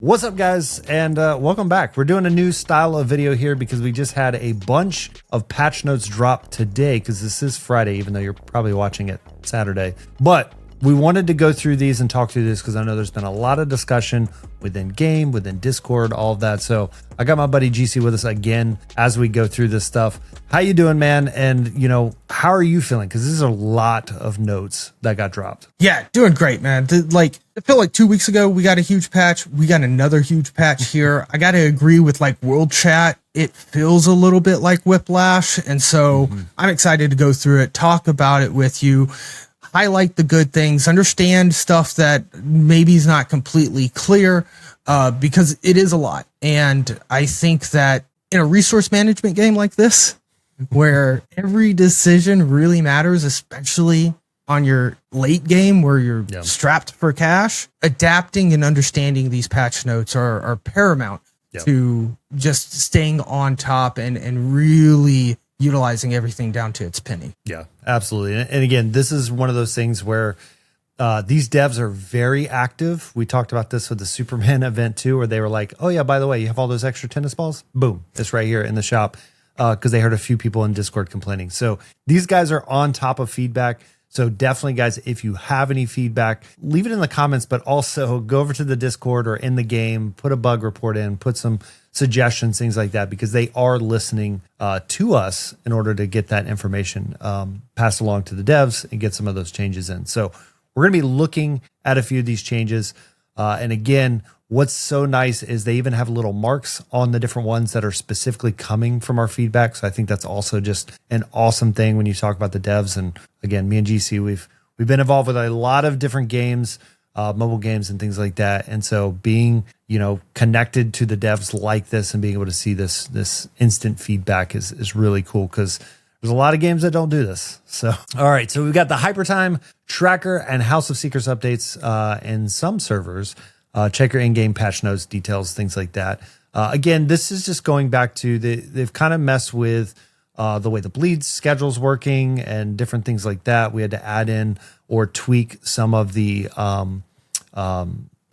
What's up, guys, and welcome back. We're doing a new style of video here because we just had a bunch of patch notes drop today because this is Friday, even though you're probably watching it Saturday. But we wanted to go through these and talk through this because I know there's been a lot of discussion within game, within Discord, all of that. So I got my buddy GC with us again as we go through this stuff. How you doing, man? And, you know, how are you feeling? Because this is a lot of notes that got dropped. Yeah, doing great, man. I feel like 2 weeks ago, we got a huge patch. We got another huge patch here. I got to agree with like World Chat. It feels a little bit like Whiplash. And so I'm excited to go through it, talk about it with you, highlight the good things, understand stuff that maybe is not completely clear, because it is a lot. And I think that in a resource management game like this, where every decision really matters, especially on your late game where you're strapped for cash, adapting and understanding these patch notes are paramount to just staying on top and really utilizing everything down to its penny. Yeah, absolutely. And again, this is one of those things where these devs are very active. We talked about this with the Superman event too, where they were like, oh yeah, by the way, you have all those extra tennis balls? Boom, it's right here in the shop. Because they heard a few people in Discord complaining. So these guys are on top of feedback. So definitely, guys, if you have any feedback, leave it in the comments, but also go over to the Discord or in the game, put a bug report in, put some suggestions, things like that, because they are listening to us in order to get that information passed along to the devs and get some of those changes in. So we're going to be looking at a few of these changes. And again, what's so nice is they even have little marks on the different ones that are specifically coming from our feedback. So I think that's also just an awesome thing when you talk about the devs. And again, me and GC, we've been involved with a lot of different games, mobile games and things like that. And so being, connected to the devs like this and being able to see this instant feedback is really cool because there's a lot of games that don't do this. So, all right. So we've got the Hypertime, Tracker, and House of Secrets updates in some servers. Check your in-game patch notes, details, things like that. Again, this is just going back to they've kind of messed with the way the bleed schedule's working and different things like that. We had to add in or tweak some of the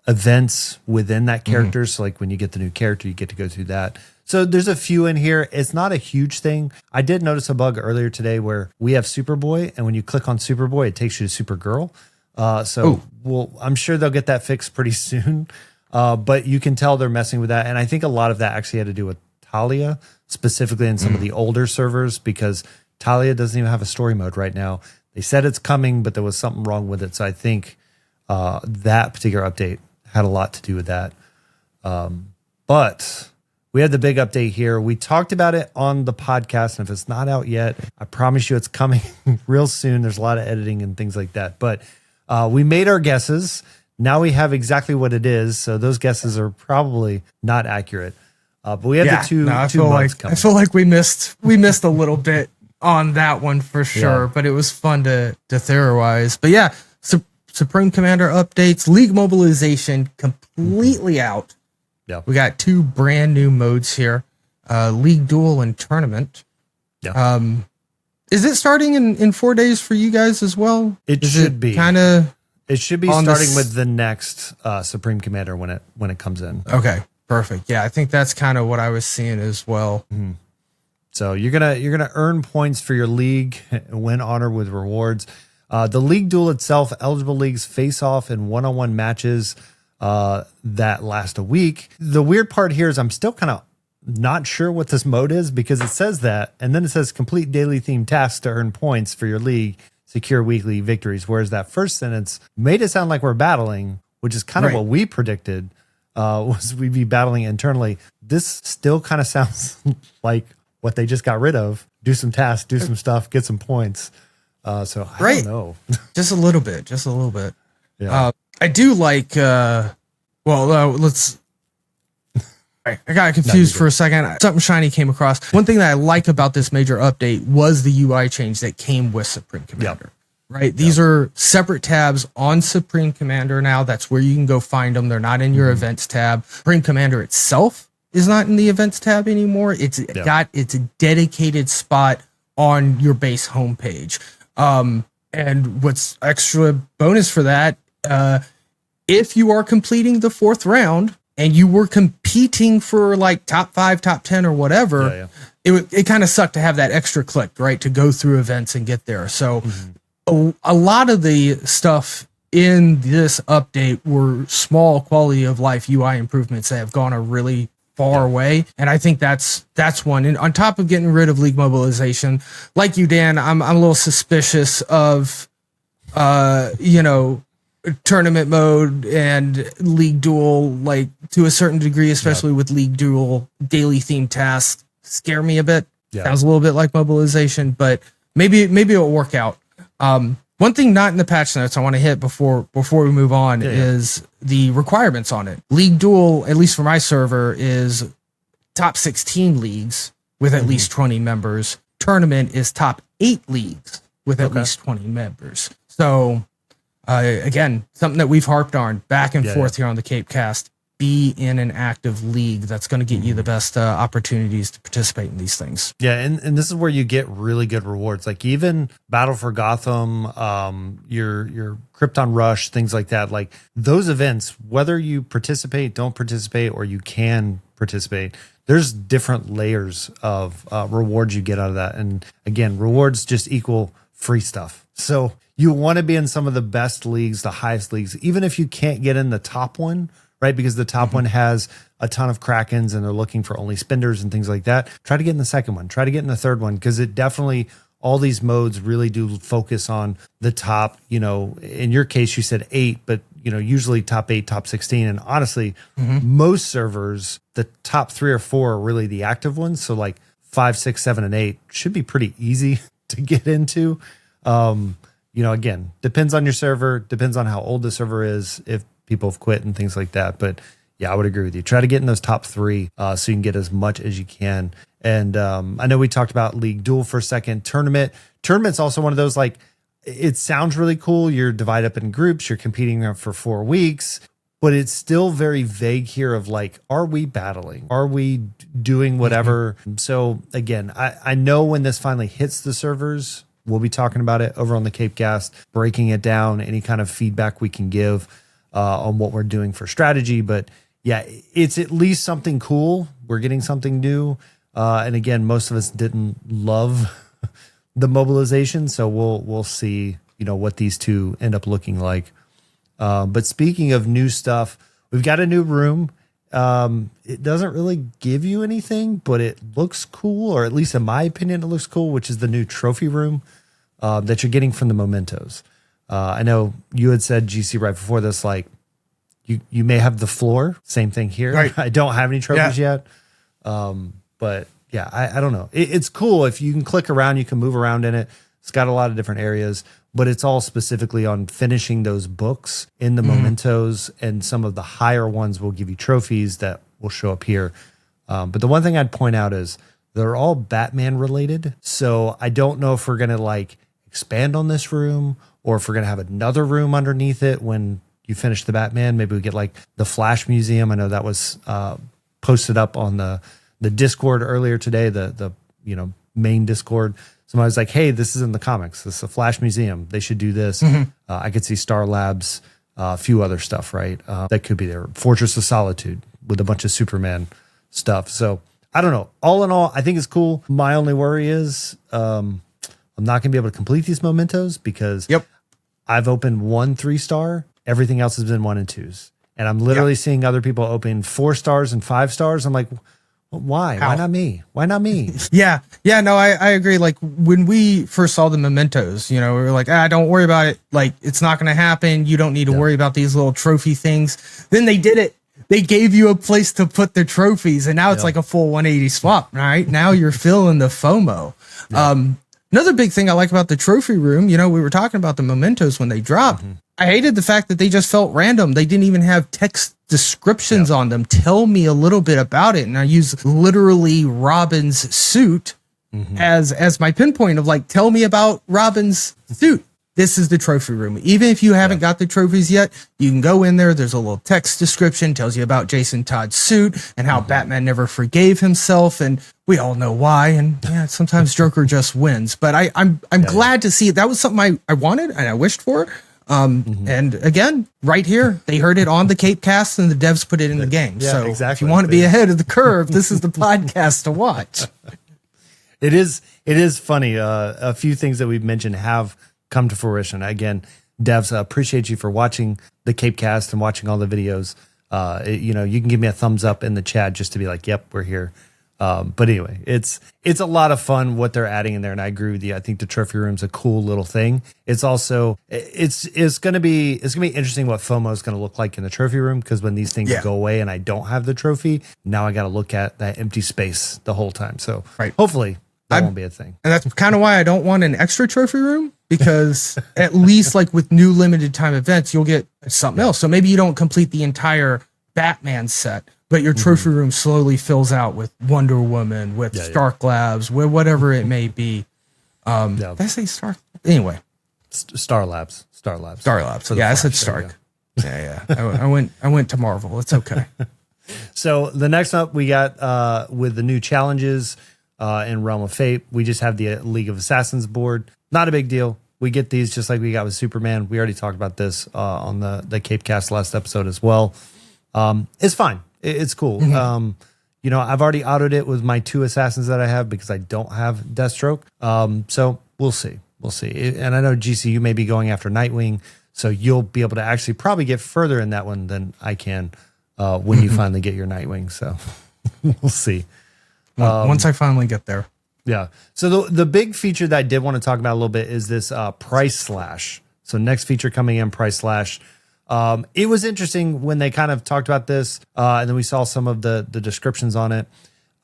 events within that character. So like when you get the new character, you get to go through that. So there's a few in here. It's not a huge thing. I did notice a bug earlier today where we have Superboy, and when you click on Superboy, it takes you to Supergirl. I'm sure they'll get that fixed pretty soon. But you can tell they're messing with that. And I think a lot of that actually had to do with Talia, specifically in some of the older servers, because Talia doesn't even have a story mode right now. They said it's coming, but there was something wrong with it. So I think that particular update had a lot to do with that. But we had the big update here. We talked about it on the podcast, and if it's not out yet, I promise you it's coming real soon. There's a lot of editing and things like that. But we made our guesses. Now we have exactly what it is. So those guesses are probably not accurate. But we have the two modes coming. I feel like we missed a little bit on that one for sure, but it was fun to theorize. But yeah, Supreme Commander updates, League mobilization completely out. Yeah, we got two brand new modes here, League Duel and Tournament. Yeah. Is it starting in 4 days for you guys as well? It should be starting with the next Supreme Commander when it comes in. Okay, perfect. Yeah, I think that's kind of what I was seeing as well. Mm-hmm. So you're gonna earn points for your league and win honor with rewards. The League Duel itself, eligible leagues face off in one-on-one matches that last a week. The weird part here is I'm still kind of not sure what this mode is because it says that, and then it says complete daily themed tasks to earn points for your league, secure weekly victories. Whereas that first sentence made it sound like we're battling, which is kind of what we predicted, was we'd be battling internally. This still kind of sounds like what they just got rid of. Do some tasks, do some stuff, get some points. So I don't know. Just a little bit. Yeah. I do like, let's, I got confused for a second. Something shiny came across. One thing that I like about this major update was the UI change that came with Supreme Commander, right? These are separate tabs on Supreme Commander now. That's where you can go find them. They're not in your events tab. Supreme Commander itself is not in the events tab anymore. It's got its dedicated spot on your base homepage. And what's extra bonus for that, if you are completing the 4th round, and you were competing for like top 5, top 10 or whatever, it kind of sucked to have that extra click, right? To go through events and get there. So a lot of the stuff in this update were small quality of life UI improvements that have gone a really far way. And I think that's one. And on top of getting rid of league mobilization, like you, Dan, I'm a little suspicious of, tournament mode and league duel, like to a certain degree, especially with league duel daily themed tasks, scare me a bit. Sounds a little bit like mobilization, but maybe it'll work out. One thing not in the patch notes I want to hit before we move on is the requirements on it. League duel, at least for my server, is top 16 leagues with at least 20 members. Tournament is top 8 leagues with at least 20 members. So again, something that we've harped on back and forth here on the Cape Cast. Be in an active league. That's going to get you the best opportunities to participate in these things. Yeah, and this is where you get really good rewards. Like even Battle for Gotham, your Krypton Rush, things like that. Like those events, whether you participate, don't participate, or you can participate, there's different layers of rewards you get out of that. And again, rewards just equal free stuff. So you want to be in some of the best leagues, the highest leagues, even if you can't get in the top one, right? Because the top one has a ton of Krakens and they're looking for only spenders and things like that. Try to get in the second one. Try to get in the third one, because it definitely, all these modes really do focus on the top, in your case, you said 8, but usually top 8, top 16. And honestly, most servers, the top 3 or 4 are really the active ones. So like 5, 6, 7, and 8 should be pretty easy to get into. Again, depends on your server, depends on how old the server is, if people have quit and things like that. But yeah, I would agree with you. Try to get in those top 3 so you can get as much as you can. And I know we talked about League Duel for a second. Tournament's also one of those, like, it sounds really cool. You're divided up in groups. You're competing for 4 weeks. But it's still very vague here of like, are we battling? Are we doing whatever? So again, I know when this finally hits the servers, we'll be talking about it over on the Cape Cast, breaking it down, any kind of feedback we can give on what we're doing for strategy. But yeah, it's at least something cool. We're getting something new. And again, most of us didn't love the mobilization. So we'll see, what these two end up looking like. But speaking of new stuff, we've got a new room. It doesn't really give you anything, but it looks cool, or at least in my opinion, it looks cool, which is the new trophy room that you're getting from the Mementos. I know you had said, GC, right before this, like you may have the floor. Same thing here. Right. I don't have any trophies yet. But yeah, I don't know. It's cool. If you can click around, you can move around in it. It's got a lot of different areas, but it's all specifically on finishing those books in the Mementos, and some of the higher ones will give you trophies that will show up here. But the one thing I'd point out is they're all Batman related. So I don't know if we're going to like expand on this room, or if we're going to have another room underneath it when you finish the Batman. Maybe we get like the Flash Museum. I know that was posted up on the Discord earlier today, the main Discord. Somebody was like, hey, this is in the comics. This is a Flash Museum. They should do this. I could see Star Labs, a few other stuff, right? That could be there. Fortress of Solitude with a bunch of Superman stuff. So I don't know. All in all, I think it's cool. My only worry is I'm not going to be able to complete these Mementos, because I've opened 1 3-star. Everything else has been 1 and 2s. And I'm literally seeing other people open 4 stars and 5 stars. I'm like, why? Why not me? Why not me? Yeah. No, I agree. Like when we first saw the Mementos, we were like, don't worry about it. Like, it's not going to happen. You don't need to worry about these little trophy things. Then they did it. They gave you a place to put the trophies, and now it's like a full 180 swap, right? Now you're feeling the FOMO. Another big thing I like about the trophy room, we were talking about the Mementos when they dropped. I hated the fact that they just felt random. They didn't even have text descriptions on them. Tell me a little bit about it. And I use literally Robin's suit as my pinpoint of like, tell me about Robin's suit. This is the trophy room. Even if you haven't got the trophies yet, you can go in there. There's a little text description, tells you about Jason Todd's suit and how Batman never forgave himself. And we all know why. And sometimes Joker just wins. But I'm glad to see it. That was something I wanted and I wished for. And again, right here, they heard it on the Cape Cast and the devs put it in the game. Yeah, So exactly. if you want to be ahead of the curve, this is the podcast to watch. It is funny. A few things that we've mentioned have come to fruition. Again, devs, appreciate you for watching the Cape Cast and watching all the videos. You can give me a thumbs up in the chat just to be like, yep, we're here. But anyway, it's a lot of fun what they're adding in there, and I agree with you. I think the trophy room's a cool little thing. It's also it's gonna be interesting what FOMO is gonna look like in the trophy room, because when these things go away and I don't have the trophy, now I got to look at that empty space the whole time. So hopefully that won't be a thing. And that's kind of why I don't want an extra trophy room, because at least like with new limited time events, you'll get something else. So maybe you don't complete the entire Batman set, but your trophy room slowly fills out with Wonder Woman, with Stark Labs, with whatever it may be. Did I say Stark? Anyway. Star Labs. Star Labs. Yeah, I said Stark. Yeah. I went to Marvel. It's okay. So the next up we got with the new challenges in Realm of Fate, we just have the League of Assassins board. Not a big deal. We get these just like we got with Superman. We already talked about this on the Cape Cast last episode as well. It's fine. It's cool. I've already autoed it with my 2 assassins that I have because I don't have Deathstroke. So we'll see. And I know GC, you may be going after Nightwing, so you'll be able to actually probably get further in that one than I can when you finally get your Nightwing. So we'll see. Once I finally get there. Yeah. So the big feature that I did want to talk about a little bit is this price slash. So next feature coming in, price slash. It was interesting when they kind of talked about this, and then we saw some of the descriptions on it.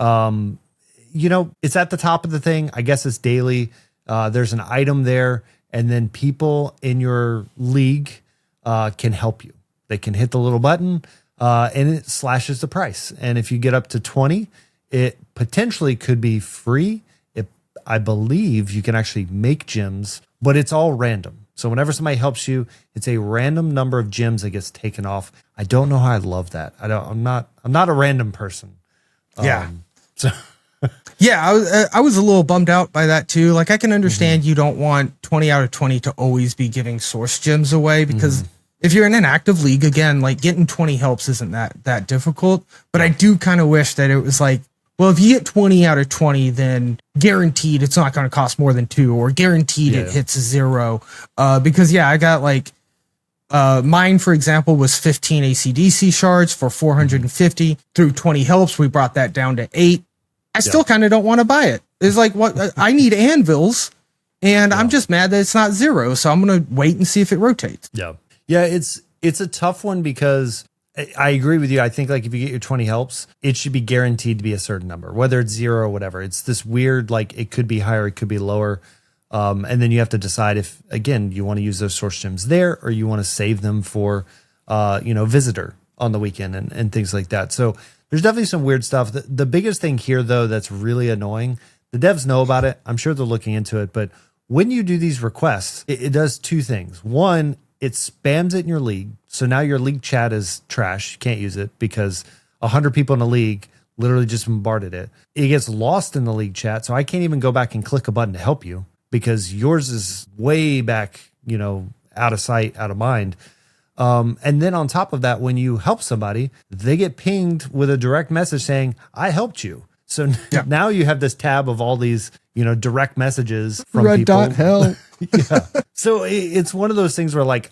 It's at the top of the thing. I guess it's daily. There's an item there, and then people in your league can help you. They can hit the little button, and it slashes the price. And if you get up to 20, it potentially could be free. I believe you can actually make gems, but it's all random. So whenever somebody helps you, it's a random number of gems that gets taken off. I don't know how I love that. I'm not a random person. Yeah. I was a little bummed out by that too. Like I can understand you don't want 20 out of 20 to always be giving source gems away, because if you're in an active league, again, like getting 20 helps isn't that difficult. But I do kind of wish that it was like, well, if you get 20 out of 20, then guaranteed it's not going to cost more than 2, or guaranteed it hits 0. Because I got like mine, for example, was 15 ACDC shards for 450. Through 20 helps, we brought that down to 8. I still kind of don't want to buy it. It's like, what I need anvils, and I'm just mad that it's not 0. So I'm going to wait and see if it rotates. Yeah. It's a tough one because I agree with you. I think like if you get your 20 helps, it should be guaranteed to be a certain number, whether it's 0 or whatever. It's this weird, like it could be higher, it could be lower. And then you have to decide if, again, you want to use those source gems there, or you want to save them for, visitor on the weekend and things like that. So there's definitely some weird stuff. The biggest thing here, though, that's really annoying, the devs know about it. I'm sure they're looking into it. But when you do these requests, it does 2 things. One, it spams it in your league. So now your league chat is trash. You can't use it because 100 people in a league literally just bombarded it. It gets lost in the league chat. So I can't even go back and click a button to help you because yours is way back, out of sight, out of mind. And then on top of that, when you help somebody, they get pinged with a direct message saying, I helped you. So now you have this tab of all these, direct messages from Red people. dot help. So it's one of those things where like,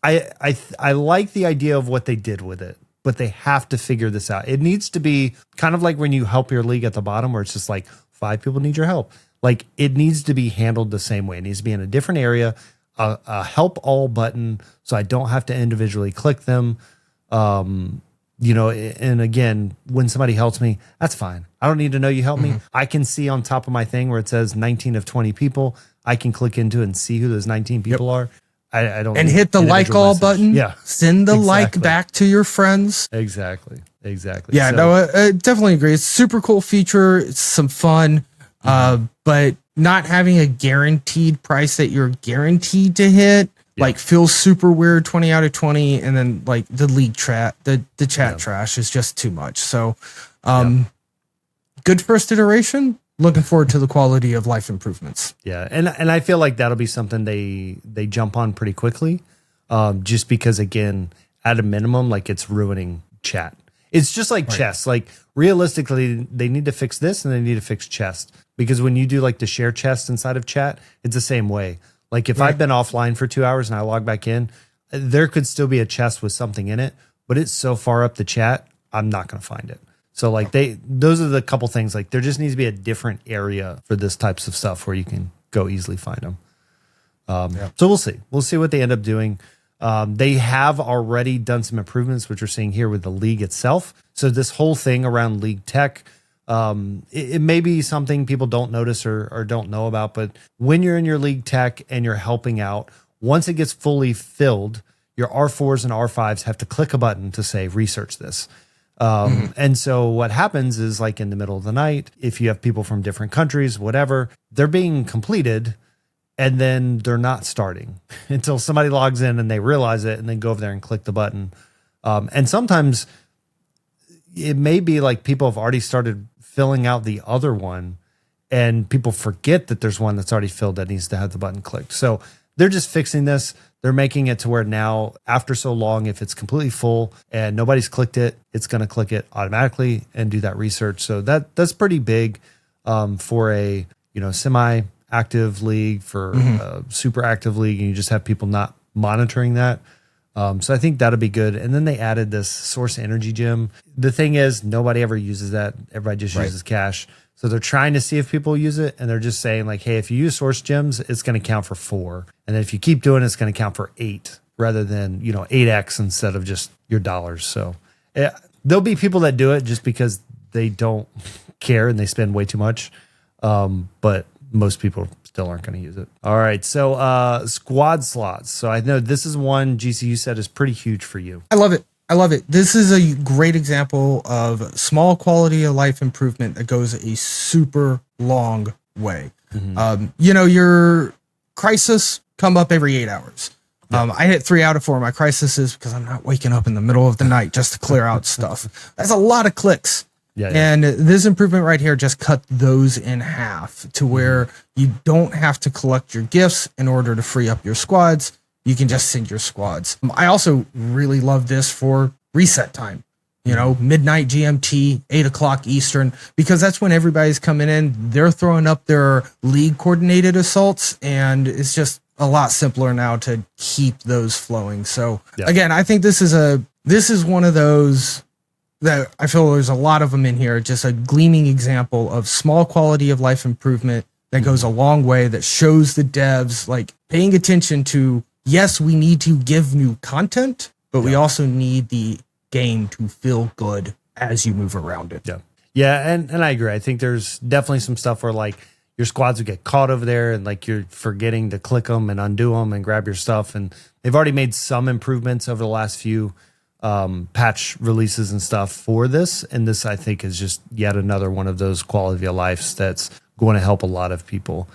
I like the idea of what they did with it, but they have to figure this out. It needs to be kind of like when you help your league at the bottom where it's just like 5 people need your help. Like it needs to be handled the same way. It needs to be in a different area, a help all button. So I don't have to individually click them. And again, when somebody helps me, that's fine. I don't need to know you helped me. I can see on top of my thing where it says 19 of 20 people. I can click into it and see who those 19 people are. I don't and hit the like all button. Yeah. Send the like back to your friends. Exactly. Yeah, so, no, I definitely agree. It's a super cool feature. It's some fun. But not having a guaranteed price that you're guaranteed to hit, like feels super weird, 20 out of 20. And then like the league chat, the chat trash is just too much. So, good first iteration. Looking forward to the quality of life improvements. Yeah. And I feel like that'll be something they jump on pretty quickly. just because, again, at a minimum, like it's ruining chat. It's just like chess. Like realistically, they need to fix this and they need to fix chest, because when you do like the share chest inside of chat, it's the same way. Like if I've been offline for 2 hours and I log back in, there could still be a chest with something in it, but it's so far up the chat, I'm not going to find it. So like those are the couple things. Like there just needs to be a different area for this types of stuff where you can go easily find them. So we'll see. We'll see what they end up doing. They have already done some improvements, which we're seeing here with the league itself. So this whole thing around league tech, it may be something people don't notice or don't know about, but when you're in your league tech and you're helping out, once it gets fully filled, your R4s and R5s have to click a button to say, research this. And so what happens is, like in the middle of the night, if you have people from different countries, whatever, they're being completed and then they're not starting until somebody logs in and they realize it and then go over there and click the button. And sometimes it may be like people have already started filling out the other one and people forget that there's one that's already filled that needs to have the button clicked. So they're just fixing this. They're making it to where now, after so long, if it's completely full and nobody's clicked it, it's going to click it automatically and do that research. So that's pretty big for a semi-active league, for a super active league, and you just have people not monitoring that. So I think that'll be good. And then they added this source energy gem. The thing is, nobody ever uses that. Everybody just uses cash. So they're trying to see if people use it, and they're just saying like, hey, if you use source gems, it's going to count for 4. And then if you keep doing it, it's going to count for 8 rather than, 8x instead of just your dollars. So there'll be people that do it just because they don't care and they spend way too much. But most people still aren't going to use it. All right. So squad slots. So I know this is one GCU said is pretty huge for you. I love it. This is a great example of small quality of life improvement that goes a super long way. Your crisis come up every 8 hours. I hit 3 out of 4 of my crises because I'm not waking up in the middle of the night just to clear out stuff. That's a lot of clicks. And this improvement right here just cut those in half to where you don't have to collect your gifts in order to free up your squads. You can just send your squads. I also really love this for reset time, midnight GMT, 8 o'clock Eastern, because that's when everybody's coming in. They're throwing up their league coordinated assaults, and it's just a lot simpler now to keep those flowing. So again, I think this is one of those that I feel there's a lot of them in here. Just a gleaming example of small quality of life improvement that goes a long way, that shows the devs like paying attention to, yes, we need to give new content, but we also need the game to feel good as you move around it. Yeah, and I agree. I think there's definitely some stuff where like your squads would get caught over there and like you're forgetting to click them and undo them and grab your stuff. And they've already made some improvements over the last few patch releases and stuff for this. And this, I think, is just yet another one of those quality of lives that's going to help a lot of people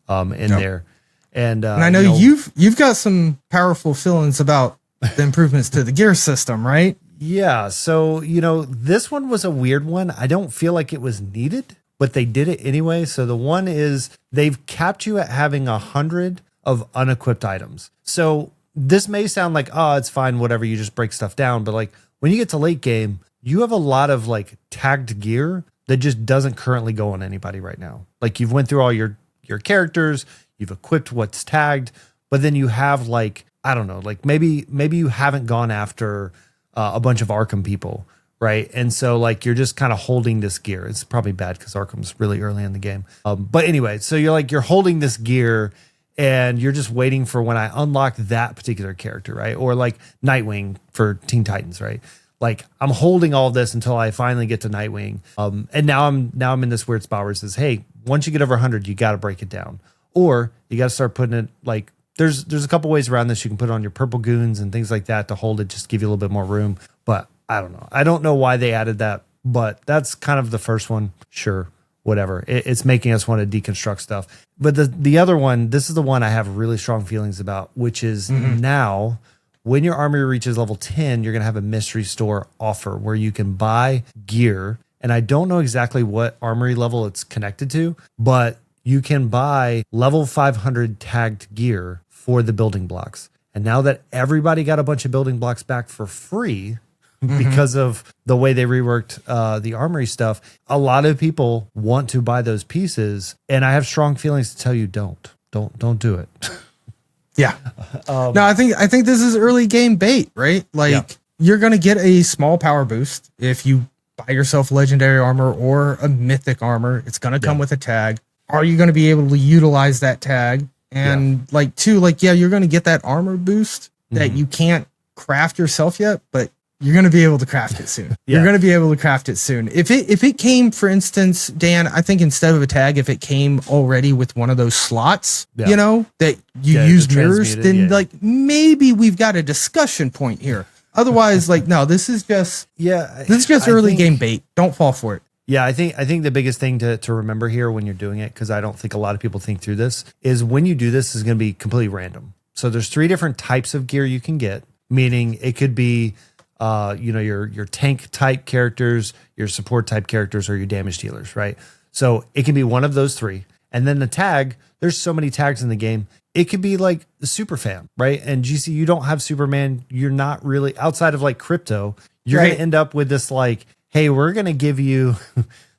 in there. And I know you've got some powerful feelings about the improvements to the gear system, right? Yeah. So, this one was a weird one. I don't feel like it was needed, but they did it anyway. So the one is they've capped you at having 100 of unequipped items. So this may sound like, oh, it's fine, whatever, you just break stuff down. But like when you get to late game, you have a lot of like tagged gear that just doesn't currently go on anybody right now. Like you've went through all your characters, you've equipped what's tagged, but then you have like, I don't know, like maybe you haven't gone after a bunch of Arkham people, right? And so like you're just kind of holding this gear. It's probably bad because Arkham's really early in the game. But anyway, so you're holding this gear and you're just waiting for when I unlock that particular character, right? Or like Nightwing for Teen Titans, right? Like I'm holding all this until I finally get to Nightwing. And now I'm in this weird spot where it says, hey, once you get over 100, you got to break it down. Or you got to start putting it like, there's a couple ways around this. You can put it on your purple goons and things like that to hold it, just give you a little bit more room. But I don't know. I don't know why they added that, but that's kind of the first one. Sure, whatever. It's making us want to deconstruct stuff. But the other one, this is the one I have really strong feelings about, which is now when your army reaches level 10, you're going to have a mystery store offer where you can buy gear. And I don't know exactly what armory level it's connected to, but you can buy level 500 tagged gear for the building blocks. And now that everybody got a bunch of building blocks back for free because of the way they reworked the armory stuff, a lot of people want to buy those pieces. And I have strong feelings to tell you, don't do it. Yeah. No, I think this is early game bait, right? Like you're going to get a small power boost if you buy yourself legendary armor or a mythic armor. It's going to come with a tag. Are you going to be able to utilize that tag? And like two, like, you're going to get that armor boost that you can't craft yourself yet, but you're going to be able to craft it soon. You're going to be able to craft it soon. If it came, for instance, Dan, I think instead of a tag, if it came already with one of those slots, you know, that you use mirrors, then like maybe we've got a discussion point here. Otherwise, like, no, this is just early game bait. Don't fall for it. Yeah, I think the biggest thing to remember here when you're doing it, because I don't think a lot of people think through this, is when you do this is going to be completely random. So there's 3 different types of gear you can get, meaning it could be your tank type characters, your support type characters, or your damage dealers, right? So it can be one of those 3. And then the tag, there's so many tags in the game. It could be like the super fan, right? And GC, you don't have Superman. You're not really, outside of like crypto, you're going to end up with this like, hey, we're going to give you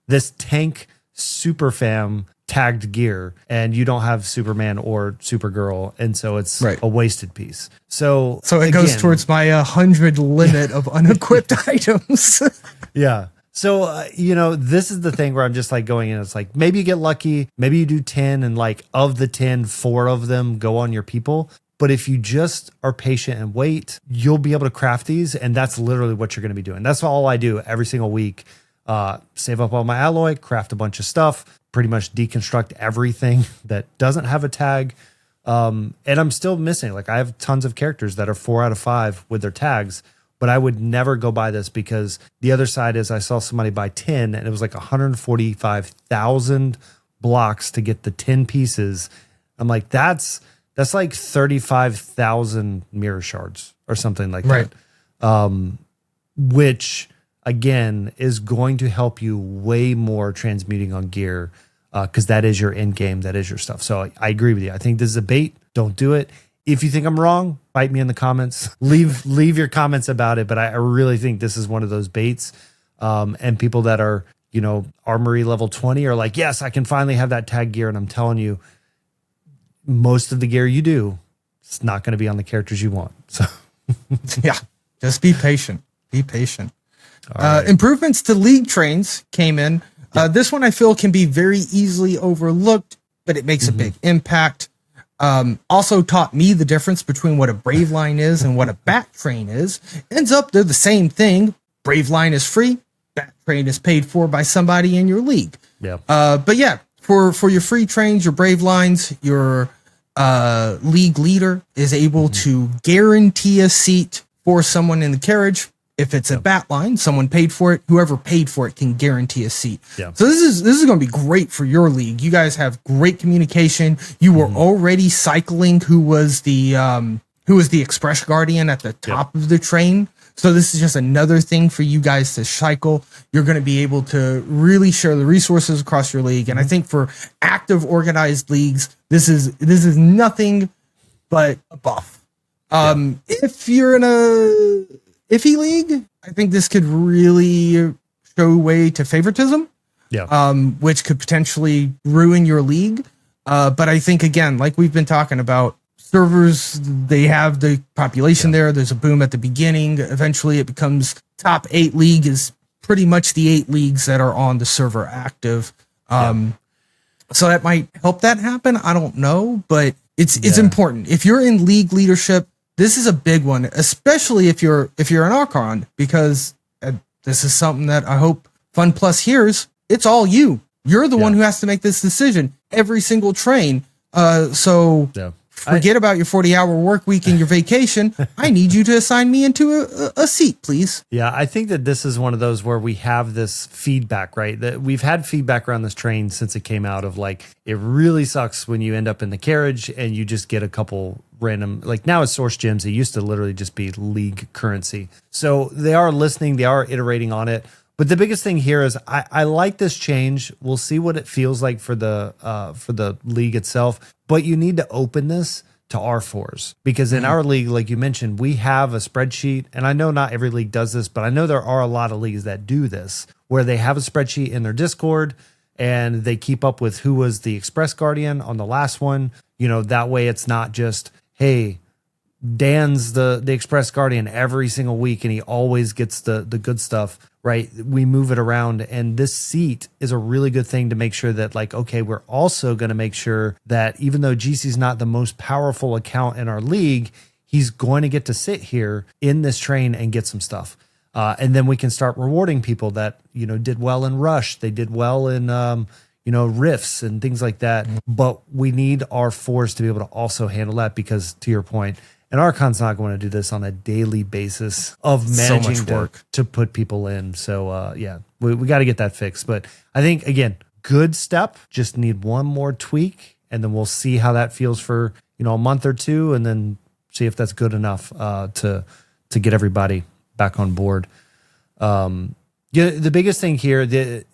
this tank super fam tagged gear, and you don't have Superman or Supergirl, and so it's a wasted piece. So it goes towards my 100 limit of unequipped items. Yeah. So, this is the thing where I'm just like going in. It's like, maybe you get lucky. Maybe you do 10 and like of the 10, 4 of them go on your people. But if you just are patient and wait, you'll be able to craft these. And that's literally what you're going to be doing. That's all I do every single week. Save up all my alloy, craft a bunch of stuff, pretty much deconstruct everything that doesn't have a tag. And I'm still missing. Like I have tons of characters that are 4 out of 5 with their tags, but I would never go buy this because the other side is I saw somebody buy 10 and it was like 145,000 blocks to get the 10 pieces. I'm like, that's like 35,000 mirror shards or something like that. Which again is going to help you way more transmuting on gear. Because that is your end game, that is your stuff. So I agree with you. I think this is a bait. Don't do it. If you think I'm wrong, bite me in the comments. Leave your comments about it. But I really think this is one of those baits. And people that are, armory level 20 are like, yes, I can finally have that tag gear. And I'm telling you, most of the gear you do, it's not going to be on the characters you want. So yeah, just be patient. Be patient. Improvements to league trains came in. This one I feel can be very easily overlooked, but it makes a big impact. Also taught me the difference between what a Brave Line is and what a Bat Train is. Ends up they're the same thing. Brave Line is free. Bat Train is paid for by somebody in your league. Yeah. But yeah, for your free trains, your Brave Lines, your league leader is able to guarantee a seat for someone in the carriage. If it's a bat line, someone paid for it. Whoever paid for it can guarantee a seat. Yeah. So this is going to be great for your league. You guys have great communication. You were already cycling who was the Express Guardian at the top of the train. So this is just another thing for you guys to cycle. You're going to be able to really share the resources across your league. And I think for active organized leagues, this is nothing but a buff. If you're in a iffy league, I think this could really show way to favoritism, which could potentially ruin your league. But I think, again, like we've been talking about, servers, they have the population there. There's a boom at the beginning. Eventually it becomes top 8 league is pretty much the 8 leagues that are on the server active. So that might help that happen. I don't know, but it's important. If you're in league leadership, this is a big one, especially if you're an Archon, because this is something that I hope Fun Plus hears. It's all you. You're the one who has to make this decision every single train. Forget about your 40-hour work week and your vacation. I need you to assign me into a seat, please. Yeah, I think that this is one of those where we have this feedback, right? That we've had feedback around this train since it came out of like, it really sucks when you end up in the carriage and you just get a couple random, like now it's source gems. It used to literally just be league currency. So they are listening, they are iterating on it. But the biggest thing here is I like this change. We'll see what it feels like for the league itself. But you need to open this to R4s, because in our league, like you mentioned, we have a spreadsheet, and I know not every league does this, but I know there are a lot of leagues that do this, where they have a spreadsheet in their Discord and they keep up with who was the Express Guardian on the last one. You know, that way it's not just, hey, Dan's the Express Guardian every single week and he always gets the good stuff, right? We move it around, and this seat is a really good thing to make sure that, like, okay, we're also going to make sure that even though GC's not the most powerful account in our league, he's going to get to sit here in this train and get some stuff. And then we can start rewarding people that, you know, did well in Rush. They did well in, you know, Rifts and things like that. But we need our force to be able to also handle that, because to your point, and Archon's not going to do this on a daily basis of managing so much work to put people in. So, yeah, we got to get that fixed. But I think, again, good step. Just need one more tweak, and then we'll see how that feels for, you know, a month or two, and then see if that's good enough to get everybody back on board. Yeah, the biggest thing here,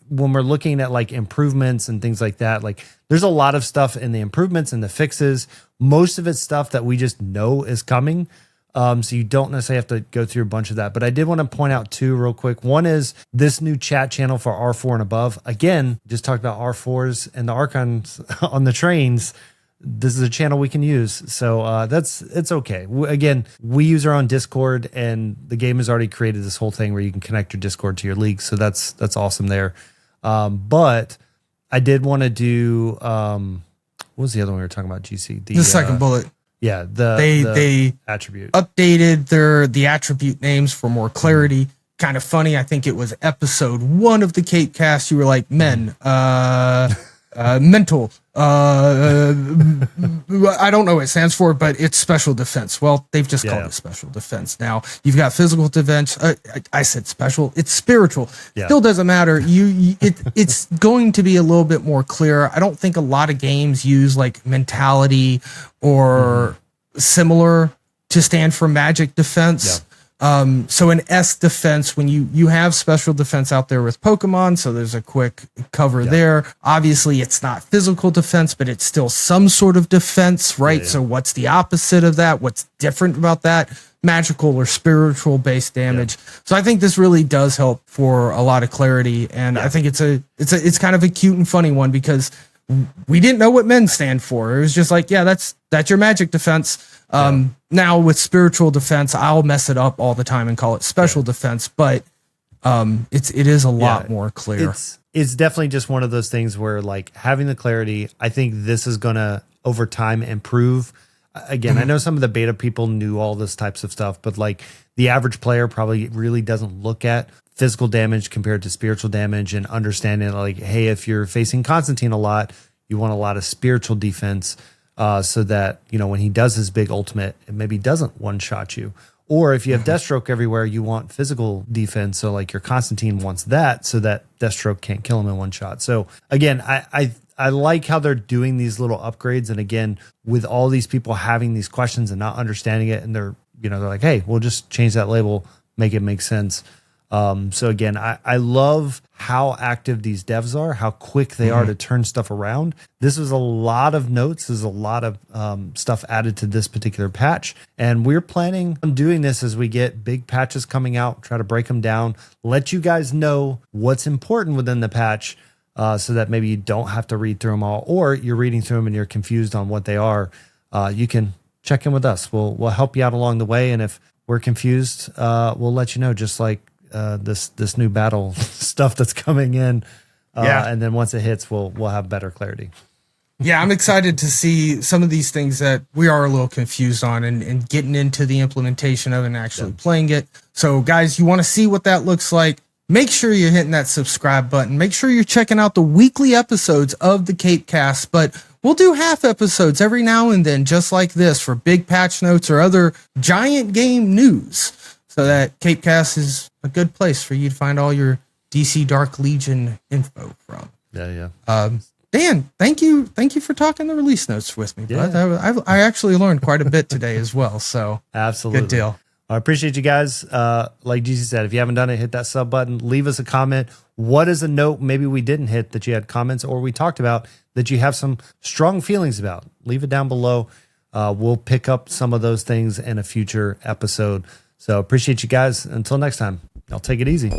when we're looking at like improvements and things like that, like there's a lot of stuff in the improvements and the fixes. Most of it's stuff that we just know is coming. So you don't necessarily have to go through a bunch of that. But I did want to point out two real quick. One is this new chat channel for R4 and above. Again, just talked about R4s and the Archons on the trains. This is a channel we can use. So it's okay. Again, we use our own Discord, and the game has already created this whole thing where you can connect your Discord to your league. So that's awesome there. But I did want to do, what was the other one we were talking about, GC? The second bullet. Yeah. They attribute. Updated the attribute names for more clarity. Kind of funny. I think it was episode 1 of the Cape Cast. You were like, mental. I don't know what it stands for, but it's special defense. Well, they've just called it special defense. Now you've got physical defense. I said special. It's spiritual. Yeah. Still doesn't matter. It's going to be a little bit more clear. I don't think a lot of games use like mentality or similar to stand for magic defense. Yeah. So in S defense, when you have special defense out there with Pokemon, so there's a quick cover there. Obviously it's not physical defense, but it's still some sort of defense, right? So what's the opposite of that? What's different about that? Magical or spiritual based damage. So I think this really does help for a lot of clarity. And I think it's kind of a cute and funny one, because we didn't know what men stand for. It was just like, yeah, that's your magic defense. Now with spiritual defense, I'll mess it up all the time and call it special defense, but it is a lot more clear. It's definitely just one of those things where, like, having the clarity, I think this is going to over time improve. Again, I know some of the beta people knew all this types of stuff, but like the average player probably really doesn't look at physical damage compared to spiritual damage and understanding, like, hey, if you're facing Constantine a lot, you want a lot of spiritual defense. So that, you know, when he does his big ultimate, it maybe doesn't one-shot you. Or if you have Deathstroke everywhere, you want physical defense. So like your Constantine wants that so that Deathstroke can't kill him in one shot. So again, I like how they're doing these little upgrades. And again, with all these people having these questions and not understanding it, and they're like, hey, we'll just change that label, make it make sense. So again, I love how active these devs are, how quick they are to turn stuff around. This was a lot of notes. There's a lot of stuff added to this particular patch. And we're planning on doing this as we get big patches coming out, try to break them down, let you guys know what's important within the patch, so that maybe you don't have to read through them all, or you're reading through them and you're confused on what they are. You can check in with us. We'll help you out along the way. And if we're confused, we'll let you know, just like this new battle stuff that's coming in. And then once it hits, we'll have better clarity. Yeah, I'm excited to see some of these things that we are a little confused on and getting into the implementation of it and actually playing it. So guys, you want to see what that looks like? Make sure you're hitting that subscribe button. Make sure you're checking out the weekly episodes of the Cape Cast, but we'll do half episodes every now and then, just like this, for big patch notes or other giant game news. So that Cape Cast is a good place for you to find all your DC Dark Legion info from. Yeah. Dan, thank you for talking the release notes with me. Bud. I actually learned quite a bit today as well. So absolutely, good deal. I appreciate you guys. Like GC said, if you haven't done it, hit that sub button. Leave us a comment. What is a note maybe we didn't hit that you had comments or we talked about that you have some strong feelings about? Leave it down below. we'll pick up some of those things in a future episode. So appreciate you guys. Until next time, I'll take it easy.